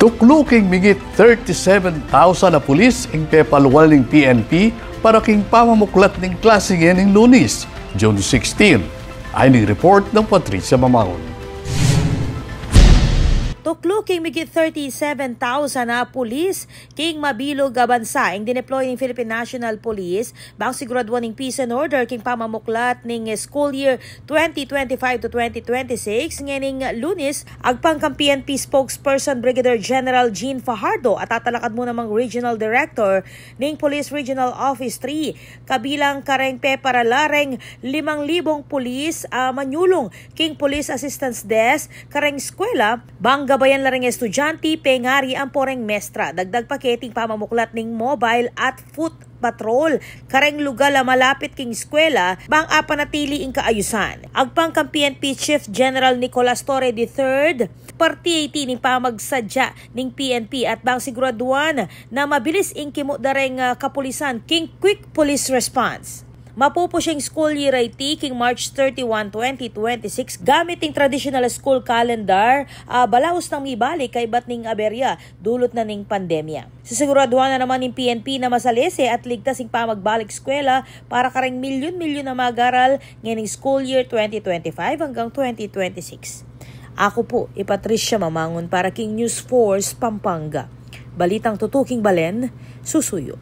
Tukluking migit 37,000 na pulis ang pepalwal ng PNP para king pamamuklat ng klase ng Lunes, June 16. Ay ni report ng Patricia Mamangon. Tukluking migit 37,000 na pulis king mabilog a bansa ang dineploy ng Philippine National Police bang siguraduan ng peace and order king pamamuklat ng school year 2025 to 2026 nganing Lunes agpangkang PNP spokesperson Brigadier General Jean Fajardo at tatalakad mo namang Regional Director ng Police Regional Office 3 kabilang kareng peparalareng 5,000 pulis manyulong king Police Assistance Desk kareng eskwela bang gabayan laring estudyante, pengari ang poreng mestra. Dagdag paketing pamamuklat ning mobile at foot patrol. Kareng lugar la malapit king eskwela, bang apanatili ing kaayusan. Agpang kang PNP Chief General Nicolas Torre III, parti ning pamagsadya ning PNP at bang siguraduan na mabilis ing kimudareng kapulisan king quick police response. Mapupo siyang school year IT king March 31, 2026 gamit ng traditional school calendar balaos nang mibalik kay bat ning aberya dulot na ning pandemya. Sisiguraduhan na naman ng PNP na masalese at ligtas ing pamagbalik eskwela para kareng milyon-milyon na magaral nganing school year 2025 hanggang 2026. Ako po, Patricia Mamangon para king News Force Pampanga. Balitang tutuking balen, susuyo.